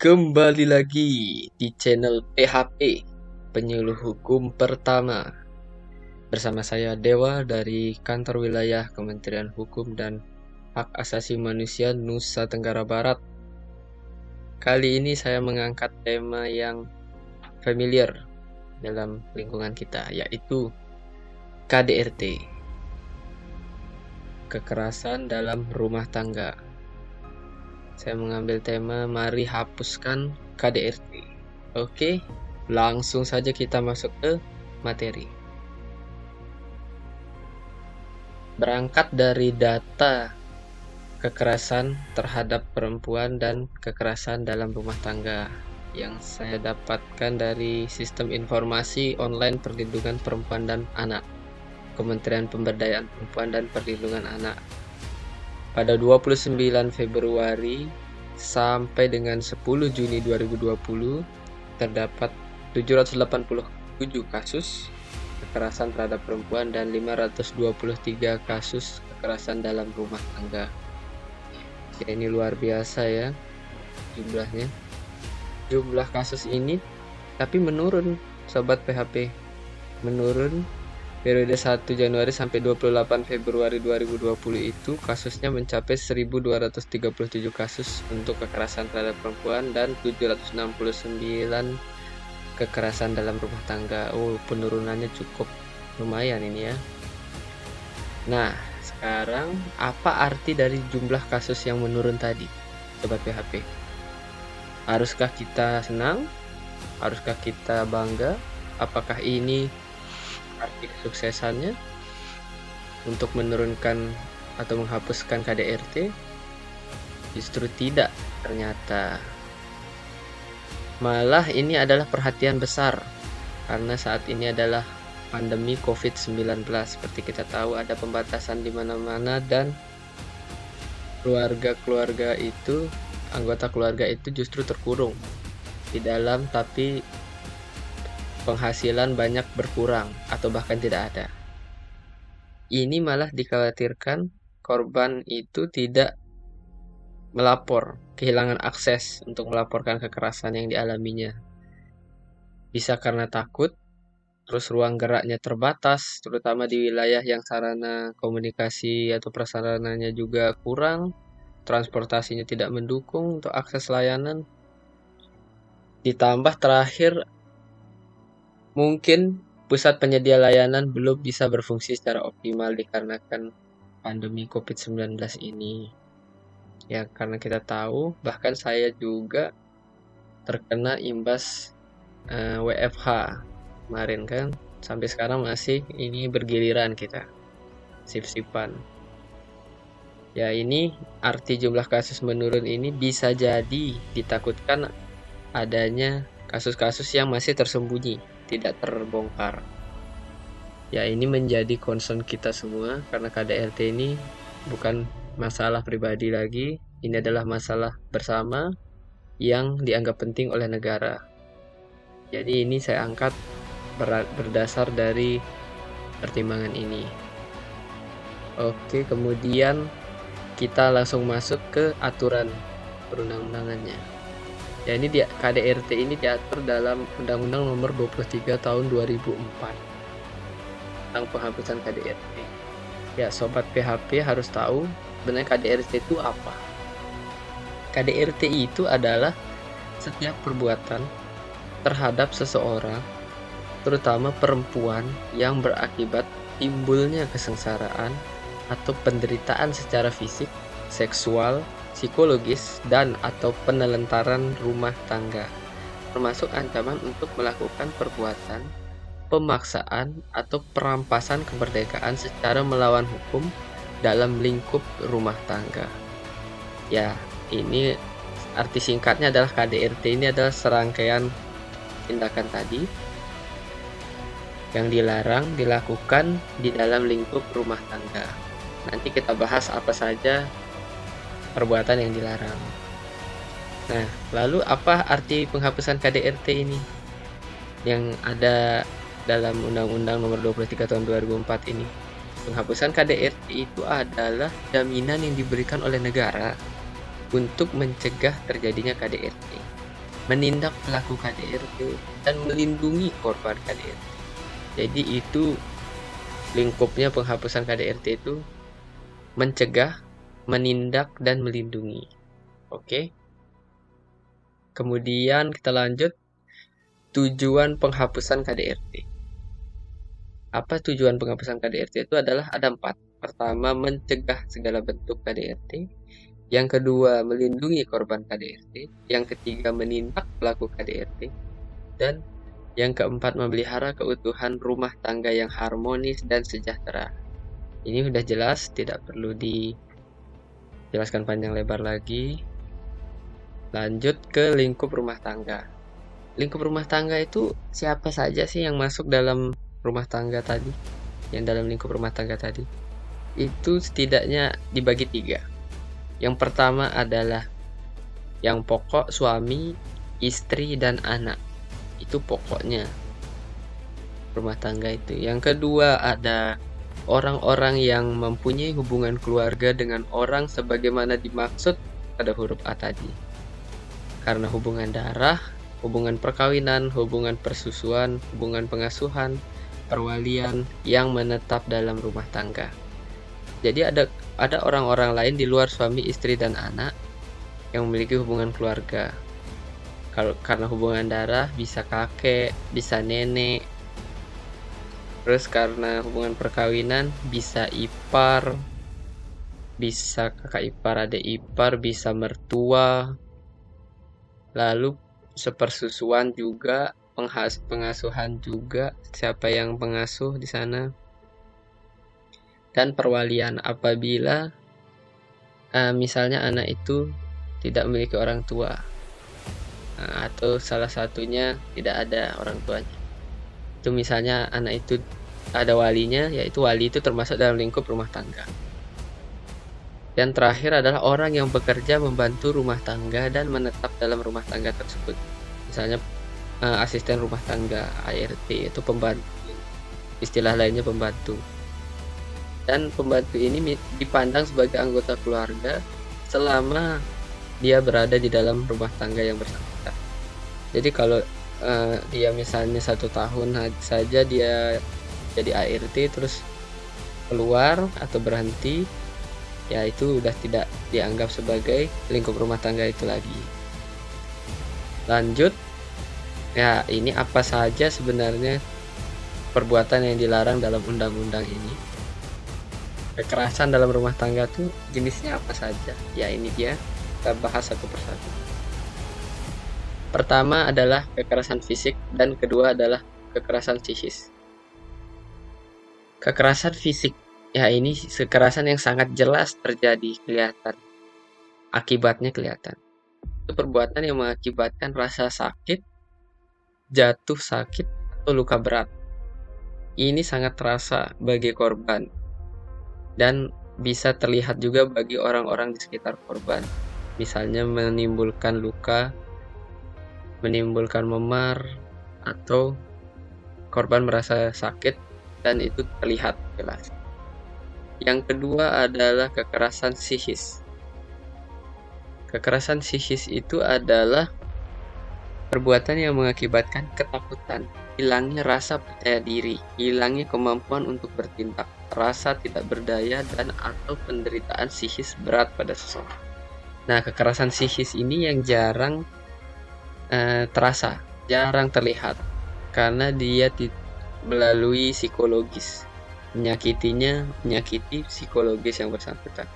Kembali lagi di channel PHP, Penyuluh Hukum Pertama. Bersama saya Dewa dari Kantor Wilayah Kementerian Hukum dan Hak Asasi Manusia Nusa Tenggara Barat. Kali ini saya mengangkat tema yang familiar dalam lingkungan kita, yaitu KDRT, kekerasan dalam rumah tangga. Saya mengambil tema mari hapuskan KDRT. Oke, langsung saja kita masuk ke materi. Berangkat dari data kekerasan terhadap perempuan dan kekerasan dalam rumah tangga yang saya dapatkan dari Sistem Informasi Online Perlindungan Perempuan dan Anak, Kementerian Pemberdayaan Perempuan dan Perlindungan Anak. Pada 29 Februari sampai dengan 10 Juni 2020 terdapat 787 kasus kekerasan terhadap perempuan dan 523 kasus kekerasan dalam rumah tangga. Ya, ini luar biasa ya jumlahnya. Jumlah kasus ini tapi menurun sobat PHP. Menurun. Periode 1 Januari sampai 28 Februari 2020 itu kasusnya mencapai 1.237 kasus untuk kekerasan terhadap perempuan dan 769 kekerasan dalam rumah tangga. Penurunannya cukup lumayan ini ya. Nah, sekarang apa arti dari jumlah kasus yang menurun tadi, sobat PHP? Haruskah kita senang? Haruskah kita bangga? Apakah ini arti kesuksesannya untuk menurunkan atau menghapuskan KDRT? Justru tidak ternyata. Malah ini adalah perhatian besar karena saat ini adalah pandemi COVID-19. Seperti kita tahu ada pembatasan di mana-mana dan keluarga-keluarga itu, anggota keluarga itu justru terkurung di dalam, tapi penghasilan banyak berkurang atau bahkan tidak ada. Ini malah dikhawatirkan korban itu tidak melapor, kehilangan akses untuk melaporkan kekerasan yang dialaminya. Bisa karena takut, terus ruang geraknya terbatas, terutama di wilayah yang sarana komunikasi atau prasarananya juga kurang, transportasinya tidak mendukung untuk akses layanan. Ditambah terakhir, mungkin pusat penyedia layanan belum bisa berfungsi secara optimal dikarenakan pandemi COVID-19 ini. Ya, karena kita tahu, bahkan saya juga terkena imbas WFH kemarin kan. Sampai sekarang masih ini bergiliran kita, sip-sipan. Ya, ini arti jumlah kasus menurun ini bisa jadi ditakutkan adanya kasus-kasus yang masih tersembunyi, tidak terbongkar. Ya, ini menjadi concern kita semua karena KDRT ini bukan masalah pribadi lagi, ini adalah masalah bersama yang dianggap penting oleh negara. Jadi ini saya angkat berdasar dari pertimbangan ini. Oke, kemudian kita langsung masuk ke aturan perundang-undangannya. Ya, ini KDRT ini diatur dalam Undang-Undang Nomor 23 Tahun 2004 tentang penghapusan KDRT. Ya, sobat PHP harus tahu sebenarnya KDRT itu apa. KDRT itu adalah setiap perbuatan terhadap seseorang, terutama perempuan, yang berakibat timbulnya kesengsaraan atau penderitaan secara fisik, seksual, psikologis, dan atau penelentaran rumah tangga, termasuk ancaman untuk melakukan perbuatan, pemaksaan, atau perampasan kemerdekaan secara melawan hukum dalam lingkup rumah tangga. Ya, ini arti singkatnya adalah KDRT ini adalah serangkaian tindakan tadi yang dilarang dilakukan di dalam lingkup rumah tangga. Nanti kita bahas apa saja perbuatan yang dilarang. Nah, lalu apa arti penghapusan KDRT ini yang ada dalam Undang-Undang Nomor 23 Tahun 2004 ini? Penghapusan KDRT itu adalah jaminan yang diberikan oleh negara untuk mencegah terjadinya KDRT. menindak pelaku KDRT, dan melindungi korban KDRT. Jadi itu lingkupnya penghapusan KDRT itu mencegah, menindak, dan melindungi. Oke. Kemudian kita lanjut tujuan penghapusan KDRT. Apa tujuan penghapusan KDRT itu adalah ada 4. Pertama, mencegah segala bentuk KDRT. Yang kedua, melindungi korban KDRT. Yang ketiga, menindak pelaku KDRT. Dan yang keempat, memelihara keutuhan rumah tangga yang harmonis dan sejahtera. Ini udah jelas, tidak perlu dijelaskan panjang lebar lagi. Lanjut ke lingkup rumah tangga. Lingkup rumah tangga itu siapa saja sih yang masuk dalam rumah tangga tadi? Yang dalam lingkup rumah tangga tadi? Itu setidaknya dibagi 3. Yang pertama adalah yang pokok, suami, istri, dan anak. Itu pokoknya rumah tangga itu. Yang kedua ada orang-orang yang mempunyai hubungan keluarga dengan orang sebagaimana dimaksud pada huruf A tadi. Karena hubungan darah, hubungan perkawinan, hubungan persusuan, hubungan pengasuhan, perwalian yang menetap dalam rumah tangga. Jadi ada orang-orang lain di luar suami, istri, dan anak yang memiliki hubungan keluarga. Karena hubungan darah bisa kakek, bisa nenek. Terus karena hubungan perkawinan bisa ipar, bisa kakak ipar, adik ipar, bisa mertua. Lalu sepersusuan juga, pengasuhan juga, siapa yang pengasuh di sana. Dan perwalian apabila misalnya anak itu tidak memiliki orang tua, atau salah satunya tidak ada orang tuanya. Itu misalnya anak itu ada walinya, yaitu wali itu termasuk dalam lingkup rumah tangga. Dan terakhir adalah orang yang bekerja membantu rumah tangga dan menetap dalam rumah tangga tersebut. Misalnya asisten rumah tangga, ART, itu pembantu. Istilah lainnya pembantu. Dan pembantu ini dipandang sebagai anggota keluarga selama dia berada di dalam rumah tangga yang bersangkutan. Jadi kalau dia misalnya 1 tahun saja dia jadi ART terus keluar atau berhenti, ya itu udah tidak dianggap sebagai lingkup rumah tangga itu lagi. Lanjut, ya ini apa saja sebenarnya perbuatan yang dilarang dalam undang-undang ini. Kekerasan dalam rumah tangga tuh jenisnya apa saja? Ya ini dia, kita bahas satu persatu. Pertama adalah kekerasan fisik dan kedua adalah kekerasan psikis. Kekerasan fisik, ya ini kekerasan yang sangat jelas terjadi, kelihatan. Akibatnya kelihatan. Itu perbuatan yang mengakibatkan rasa sakit, jatuh sakit, atau luka berat. Ini sangat terasa bagi korban dan bisa terlihat juga bagi orang-orang di sekitar korban. Misalnya menimbulkan luka, menimbulkan memar, atau korban merasa sakit dan itu terlihat jelas. Yang kedua adalah kekerasan psikis. Kekerasan psikis itu adalah perbuatan yang mengakibatkan ketakutan, hilangnya rasa percaya diri, hilangnya kemampuan untuk bertindak, rasa tidak berdaya, dan atau penderitaan psikis berat pada seseorang. Nah, kekerasan psikis ini yang jarang terasa, jarang terlihat, karena dia melalui psikologis, menyakiti psikologis yang bersangkutan.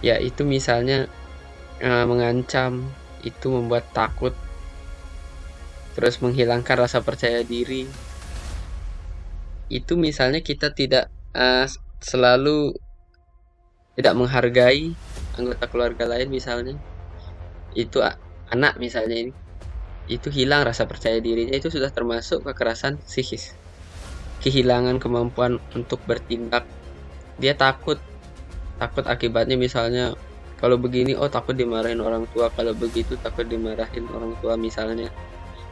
Ya, itu misalnya mengancam, itu membuat takut, terus menghilangkan rasa percaya diri. Itu misalnya kita tidak selalu tidak menghargai anggota keluarga lain, misalnya itu anak misalnya, ini itu hilang rasa percaya dirinya, itu sudah termasuk kekerasan psikis. Kehilangan kemampuan untuk bertindak, dia takut akibatnya, misalnya kalau begini takut dimarahin orang tua, kalau begitu takut dimarahin orang tua misalnya.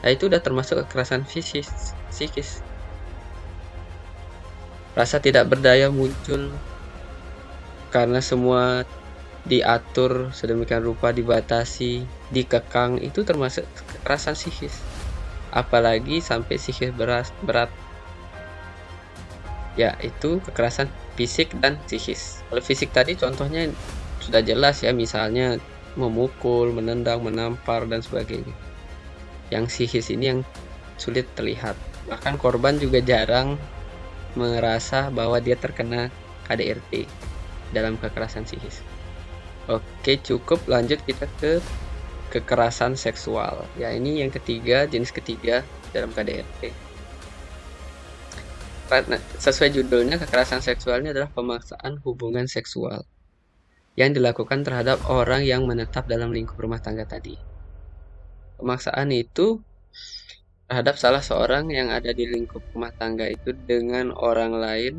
Nah, itu udah termasuk kekerasan psikis. Rasa tidak berdaya muncul karena semua diatur sedemikian rupa, dibatasi, dikekang, itu termasuk kekerasan psikis. Apalagi sampai psikis berat, ya itu kekerasan fisik dan psikis. Kalau fisik tadi contohnya sudah jelas ya, misalnya memukul, menendang, menampar, dan sebagainya. Yang psikis ini yang sulit terlihat. Bahkan korban juga jarang merasa bahwa dia terkena KDRT dalam kekerasan psikis. Oke, cukup, lanjut kita ke kekerasan seksual. Ya, ini yang ketiga, jenis ketiga dalam KDRT. Nah, sesuai judulnya, kekerasan seksual ini adalah pemaksaan hubungan seksual yang dilakukan terhadap orang yang menetap dalam lingkup rumah tangga tadi. Pemaksaan itu terhadap salah seorang yang ada di lingkup rumah tangga itu dengan orang lain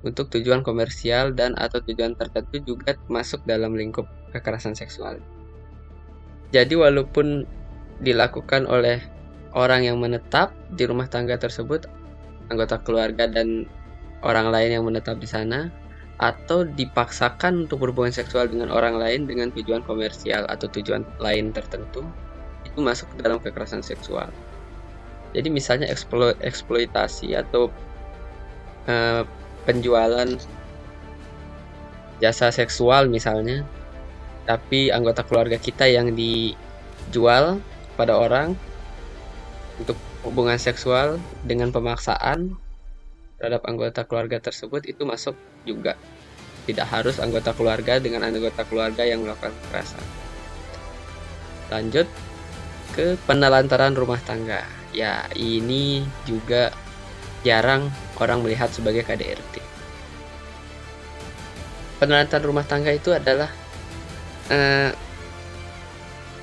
untuk tujuan komersial dan atau tujuan tertentu juga masuk dalam lingkup kekerasan seksual. Jadi walaupun dilakukan oleh orang yang menetap di rumah tangga tersebut, anggota keluarga dan orang lain yang menetap di sana, atau dipaksakan untuk berhubungan seksual dengan orang lain dengan tujuan komersial atau tujuan lain tertentu, itu masuk ke dalam kekerasan seksual. Jadi misalnya eksploitasi atau penjualan jasa seksual misalnya, tapi anggota keluarga kita yang dijual pada orang untuk hubungan seksual dengan pemaksaan terhadap anggota keluarga tersebut, itu masuk juga. Tidak harus anggota keluarga dengan anggota keluarga yang melakukan kekerasan. Lanjut ke penelantaran rumah tangga. Ya, ini juga jarang orang melihat sebagai KDRT. Penelantaran rumah tangga itu adalah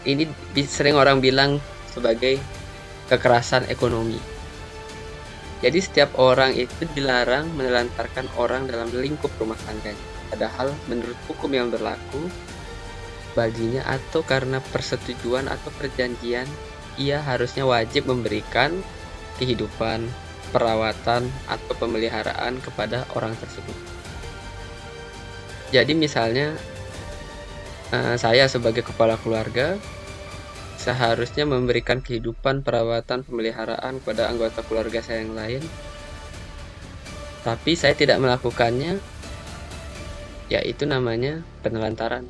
ini sering orang bilang sebagai kekerasan ekonomi. Jadi setiap orang itu dilarang menelantarkan orang dalam lingkup rumah tangganya. Padahal menurut hukum yang berlaku baginya atau karena persetujuan atau perjanjian, ia harusnya wajib memberikan kehidupan, perawatan, atau pemeliharaan kepada orang tersebut. Jadi misalnya saya sebagai kepala keluarga seharusnya memberikan kehidupan, perawatan, pemeliharaan kepada anggota keluarga saya yang lain, tapi saya tidak melakukannya, ya itu namanya penelantaran.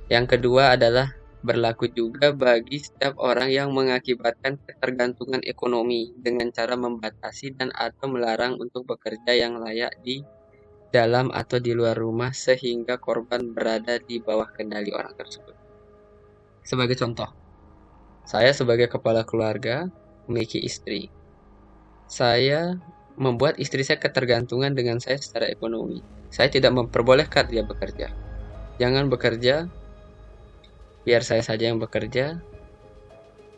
Yang kedua adalah berlaku juga bagi setiap orang yang mengakibatkan ketergantungan ekonomi dengan cara membatasi dan atau melarang untuk bekerja yang layak di dalam atau di luar rumah sehingga korban berada di bawah kendali orang tersebut. Sebagai contoh, saya sebagai kepala keluarga memiliki istri. Saya membuat istri saya ketergantungan dengan saya secara ekonomi. Saya tidak memperbolehkan dia bekerja. Jangan bekerja, biar saya saja yang bekerja.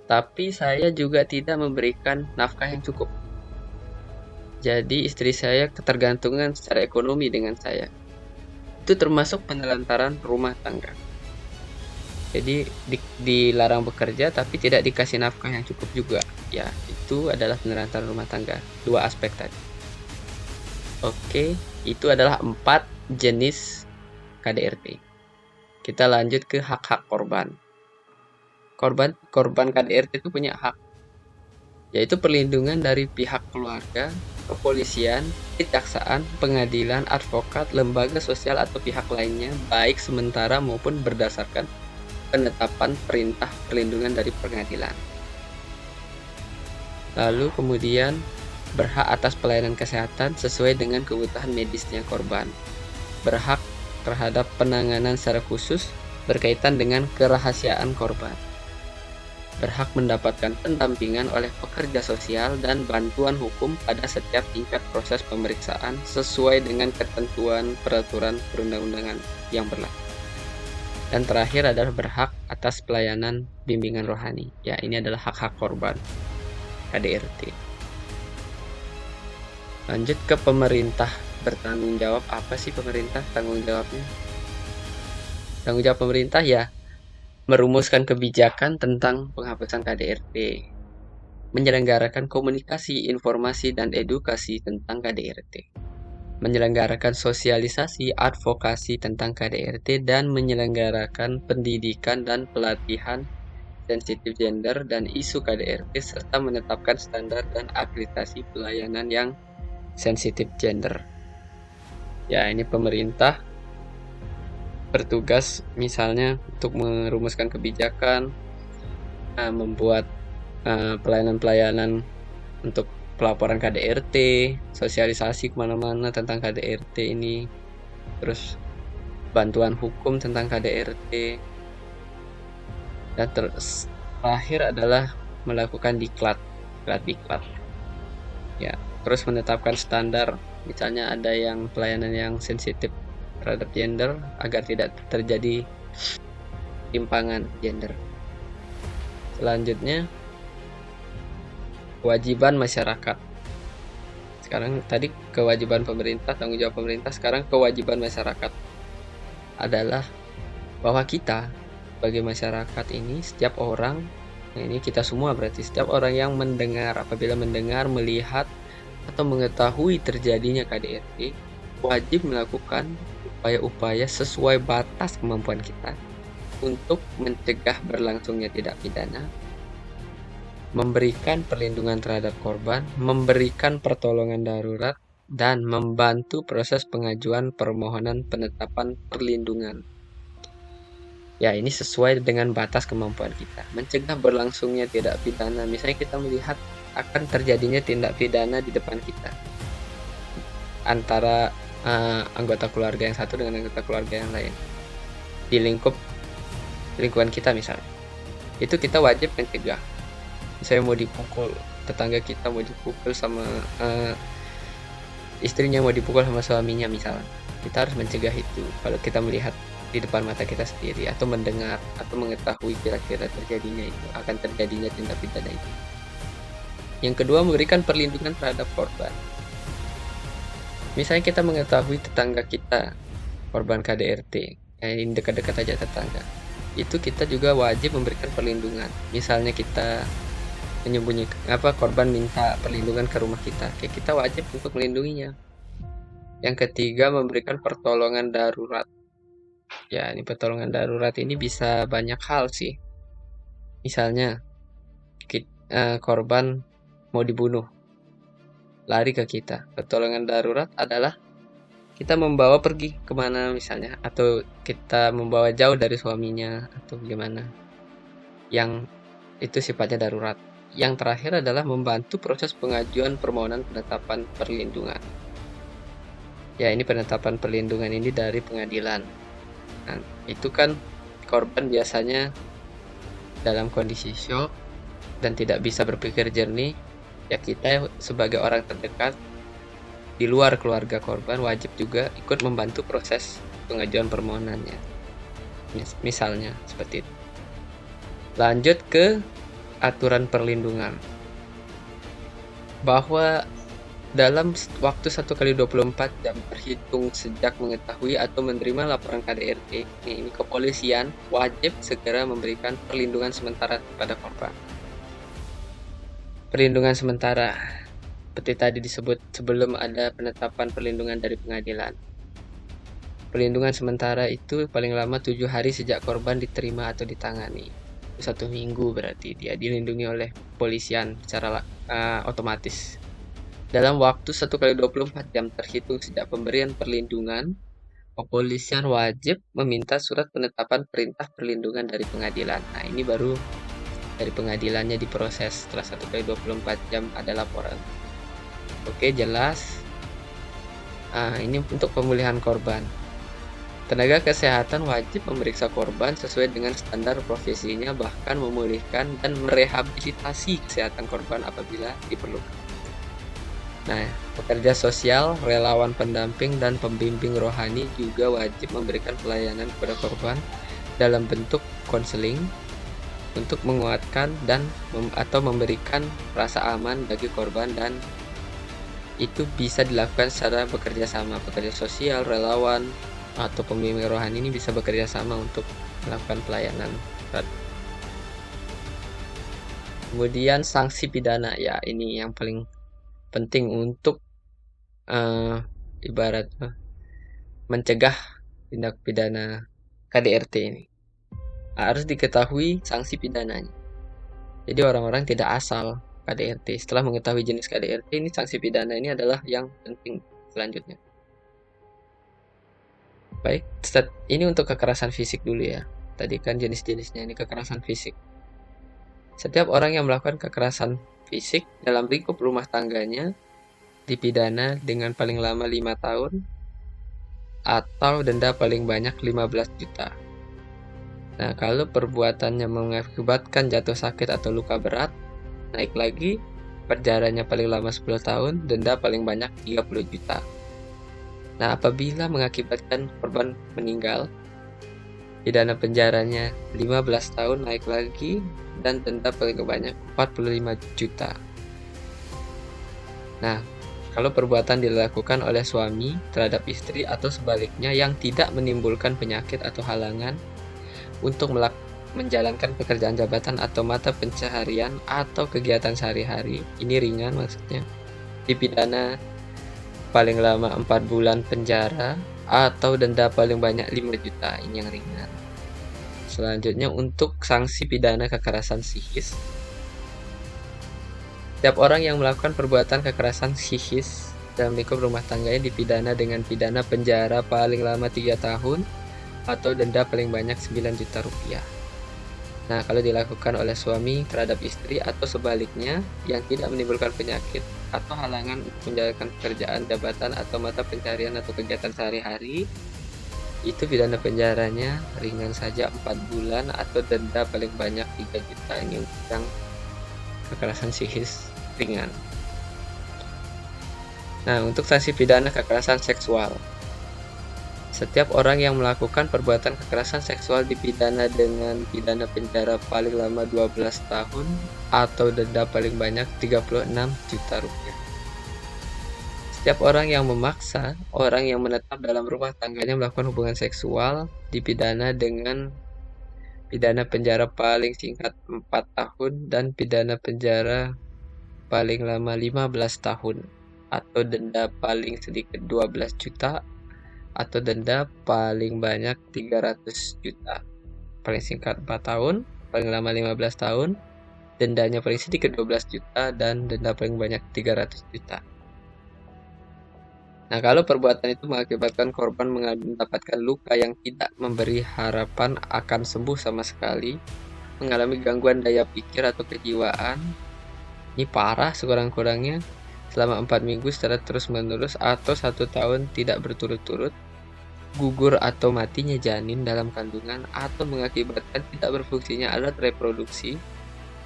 Tapi saya juga tidak memberikan nafkah yang cukup. Jadi istri saya ketergantungan secara ekonomi dengan saya. Itu termasuk penelantaran rumah tangga. Jadi dilarang bekerja tapi tidak dikasih nafkah yang cukup juga. Ya, itu adalah penelantaran rumah tangga. Dua aspek tadi. Oke, itu adalah 4 jenis KDRT. Kita lanjut ke hak-hak korban. Korban KDRT itu punya hak, yaitu perlindungan dari pihak keluarga, kepolisian, kejaksaan, pengadilan, advokat, lembaga sosial atau pihak lainnya, baik sementara maupun berdasarkan penetapan perintah perlindungan dari pengadilan. Lalu kemudian berhak atas pelayanan kesehatan sesuai dengan kebutuhan medisnya korban. Berhak terhadap penanganan secara khusus berkaitan dengan kerahasiaan korban. Berhak mendapatkan pendampingan oleh pekerja sosial dan bantuan hukum pada setiap tingkat proses pemeriksaan sesuai dengan ketentuan peraturan perundang-undangan yang berlaku. Dan terakhir adalah berhak atas pelayanan bimbingan rohani. Ya, ini adalah hak-hak korban KDRT. Lanjut ke pemerintah bertanggung jawab. Apa sih pemerintah tanggung jawabnya? Tanggung jawab pemerintah ya merumuskan kebijakan tentang penghapusan KDRT, menyelenggarakan komunikasi, informasi, dan edukasi tentang KDRT, menyelenggarakan sosialisasi advokasi tentang KDRT, dan menyelenggarakan pendidikan dan pelatihan sensitif gender dan isu KDRT, serta menetapkan standar dan akreditasi pelayanan yang sensitif gender. Ya, ini pemerintah bertugas misalnya untuk merumuskan kebijakan, membuat pelayanan-pelayanan untuk pelaporan KDRT, sosialisasi kemana-mana tentang KDRT ini, terus bantuan hukum tentang KDRT, dan terakhir adalah melakukan diklat. Ya, terus menetapkan standar, misalnya ada yang pelayanan yang sensitif terhadap gender agar tidak terjadi timpangan gender. Selanjutnya, kewajiban masyarakat. Sekarang tadi kewajiban pemerintah, tanggung jawab pemerintah, sekarang kewajiban masyarakat adalah bahwa kita sebagai masyarakat ini, setiap orang, ini kita semua berarti, setiap orang yang mendengar, apabila mendengar, melihat, atau mengetahui terjadinya KDRT, wajib melakukan upaya-upaya sesuai batas kemampuan kita untuk mencegah berlangsungnya tindak pidana, memberikan perlindungan terhadap korban, memberikan pertolongan darurat, dan membantu proses pengajuan permohonan penetapan perlindungan. Ya, ini sesuai dengan batas kemampuan kita. Mencegah berlangsungnya tindak pidana. Misalnya kita melihat akan terjadinya tindak pidana di depan kita antara anggota keluarga yang satu dengan anggota keluarga yang lain di lingkungan kita misalnya. Itu kita wajib mencegah. Misalnya mau dipukul, tetangga kita mau dipukul sama istrinya mau dipukul sama suaminya misalnya. Kita harus mencegah itu kalau kita melihat di depan mata kita sendiri, atau mendengar atau mengetahui kira-kira terjadinya itu, akan terjadinya tindak pidana itu. Yang kedua, memberikan perlindungan terhadap korban. Misalnya kita mengetahui tetangga kita korban KDRT, ini dekat-dekat aja tetangga, itu kita juga wajib memberikan perlindungan. Misalnya kita menyembunyikan korban minta perlindungan ke rumah kita, kita wajib untuk melindunginya. Yang ketiga, memberikan pertolongan darurat. Ya, ini pertolongan darurat ini bisa banyak hal sih. Misalnya korban mau dibunuh, lari ke kita. Pertolongan darurat adalah kita membawa pergi kemana misalnya, atau kita membawa jauh dari suaminya, atau gimana. Yang itu sifatnya darurat. Yang terakhir adalah membantu proses pengajuan permohonan penetapan perlindungan. Ya, ini penetapan perlindungan ini dari pengadilan. Nah, itu kan korban biasanya dalam kondisi shock dan tidak bisa berpikir jernih. Ya, kita sebagai orang terdekat di luar keluarga korban wajib juga ikut membantu proses pengajuan permohonannya. Misalnya seperti itu. Lanjut ke aturan perlindungan. Bahwa dalam waktu 1x24 jam terhitung sejak mengetahui atau menerima laporan KDRT, ini kepolisian wajib segera memberikan perlindungan sementara kepada korban. Perlindungan sementara, seperti tadi disebut, sebelum ada penetapan perlindungan dari pengadilan. Perlindungan sementara itu paling lama 7 hari sejak korban diterima atau ditangani. 1 minggu berarti dia dilindungi oleh kepolisian secara otomatis. Dalam waktu 1x24 jam terhitung sejak pemberian perlindungan, kepolisian wajib meminta surat penetapan perintah perlindungan dari pengadilan. Nah, ini baru dari pengadilannya diproses. Setelah 1x24 jam ada laporan. Oke, jelas. Ini untuk pemulihan korban. Tenaga kesehatan wajib memeriksa korban sesuai dengan standar profesinya, bahkan memulihkan dan merehabilitasi kesehatan korban apabila diperlukan. Nah, pekerja sosial, relawan pendamping, dan pembimbing rohani juga wajib memberikan pelayanan kepada korban dalam bentuk konseling untuk menguatkan dan atau memberikan rasa aman bagi korban, dan itu bisa dilakukan secara bekerja sama. Pekerja sosial, relawan, atau pembimbing rohani ini bisa bekerja sama untuk melakukan pelayanan. Kemudian sanksi pidana, ya ini yang paling penting untuk ibaratnya mencegah tindak pidana KDRT ini. Harus diketahui sanksi pidananya. Jadi orang-orang tidak asal KDRT. Setelah mengetahui jenis KDRT, ini sanksi pidana ini adalah yang penting selanjutnya. Baik, ini untuk kekerasan fisik dulu ya. Tadi kan jenis-jenisnya, ini kekerasan fisik. Setiap orang yang melakukan kekerasan fisik dalam lingkup rumah tangganya dipidana dengan paling lama 5 tahun atau denda paling banyak 15 juta. Nah, kalau perbuatannya mengakibatkan jatuh sakit atau luka berat, naik lagi, penjaranya paling lama 10 tahun, denda paling banyak 30 juta. Nah, apabila mengakibatkan korban meninggal, pidana penjaranya 15 tahun naik lagi, dan denda paling banyak 45 juta. Nah, kalau perbuatan dilakukan oleh suami terhadap istri atau sebaliknya yang tidak menimbulkan penyakit atau halangan untuk menjalankan pekerjaan jabatan atau mata pencaharian atau kegiatan sehari-hari, ini ringan maksudnya, dipidana paling lama 4 bulan penjara atau denda paling banyak 5 juta, ini yang ringan. Selanjutnya untuk sanksi pidana kekerasan psikis. Setiap orang yang melakukan perbuatan kekerasan psikis dalam lingkup rumah tangganya dipidana dengan pidana penjara paling lama 3 tahun atau denda paling banyak 9 juta rupiah. Nah, kalau dilakukan oleh suami terhadap istri atau sebaliknya yang tidak menimbulkan penyakit atau halangan untuk menjalankan pekerjaan jabatan atau mata pencarian atau kegiatan sehari-hari, itu pidana penjaranya ringan saja 4 bulan atau denda paling banyak 3 juta. Ini untuk yang kekerasan psikis ringan. Nah, untuk sanksi pidana kekerasan seksual. Setiap orang yang melakukan perbuatan kekerasan seksual dipidana dengan pidana penjara paling lama 12 tahun atau denda paling banyak 36 juta rupiah. Setiap orang yang memaksa orang yang menetap dalam rumah tangganya melakukan hubungan seksual dipidana dengan pidana penjara paling singkat 4 tahun dan pidana penjara paling lama 15 tahun atau denda paling sedikit 12 juta atau denda paling banyak 300 juta. Paling singkat 4 tahun, paling lama 15 tahun, dendanya paling sedikit 12 juta dan denda paling banyak 300 juta. Nah, kalau perbuatan itu mengakibatkan korban mendapatkan luka yang tidak memberi harapan akan sembuh sama sekali, mengalami gangguan daya pikir atau kejiwaan, ini parah sekurang-kurangnya, selama 4 minggu secara terus-menerus atau 1 tahun tidak berturut-turut, gugur atau matinya janin dalam kandungan atau mengakibatkan tidak berfungsinya alat reproduksi,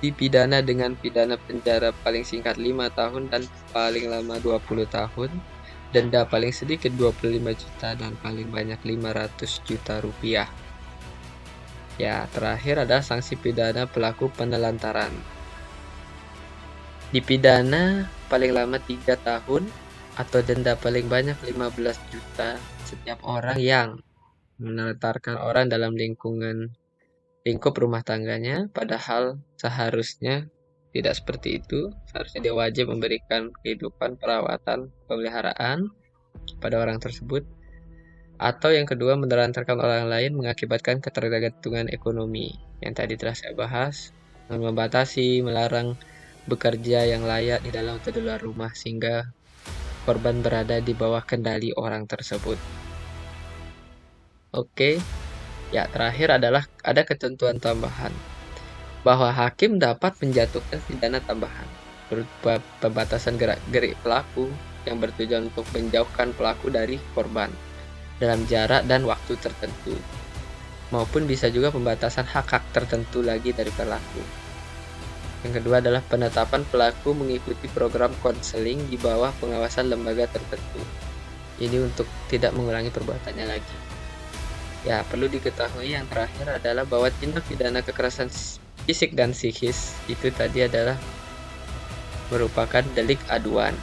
dipidana dengan pidana penjara paling singkat 5 tahun dan paling lama 20 tahun, denda paling sedikit 25 juta dan paling banyak 500 juta rupiah. Ya, terakhir ada sanksi pidana pelaku penelantaran. Dipidana paling lama 3 tahun atau denda paling banyak 15 juta setiap orang yang menelantarkan orang dalam lingkup rumah tangganya, padahal seharusnya tidak seperti itu. Seharusnya dia wajib memberikan kehidupan, perawatan, pemeliharaan pada orang tersebut. Atau yang kedua, menelantarkan orang lain mengakibatkan ketergantungan ekonomi yang tadi telah saya bahas, membatasi, melarang bekerja yang layak di dalam atau di luar rumah sehingga korban berada di bawah kendali orang tersebut. Oke, ya terakhir adalah ada ketentuan tambahan bahwa hakim dapat menjatuhkan pidana tambahan berupa pembatasan gerak-gerik pelaku yang bertujuan untuk menjauhkan pelaku dari korban dalam jarak dan waktu tertentu, maupun bisa juga pembatasan hak-hak tertentu lagi dari pelaku. Yang kedua adalah penetapan pelaku mengikuti program konseling di bawah pengawasan lembaga tertentu. Ini untuk tidak mengulangi perbuatannya lagi. Ya, perlu diketahui yang terakhir adalah bahwa tindak pidana kekerasan fisik dan psikis itu tadi adalah merupakan delik aduan.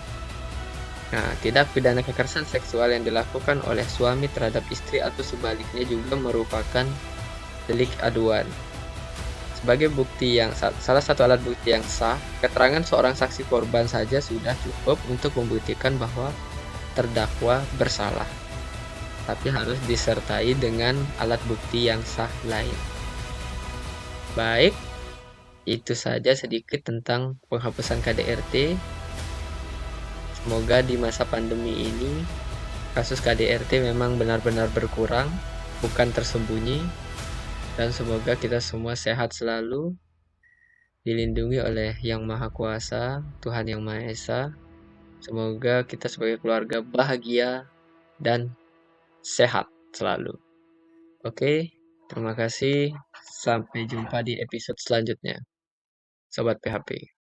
Nah, tindak pidana kekerasan seksual yang dilakukan oleh suami terhadap istri atau sebaliknya juga merupakan delik aduan. Sebagai bukti yang salah satu alat bukti yang sah, keterangan seorang saksi korban saja sudah cukup untuk membuktikan bahwa terdakwa bersalah, tapi harus disertai dengan alat bukti yang sah lain. Baik, itu saja sedikit tentang penghapusan KDRT. Semoga di masa pandemi ini kasus KDRT memang benar-benar berkurang, bukan tersembunyi, dan semoga kita semua sehat selalu, dilindungi oleh Yang Maha Kuasa, Tuhan Yang Maha Esa. Semoga kita sebagai keluarga bahagia dan sehat selalu. Oke, terima kasih. Sampai jumpa di episode selanjutnya. Sobat PHP.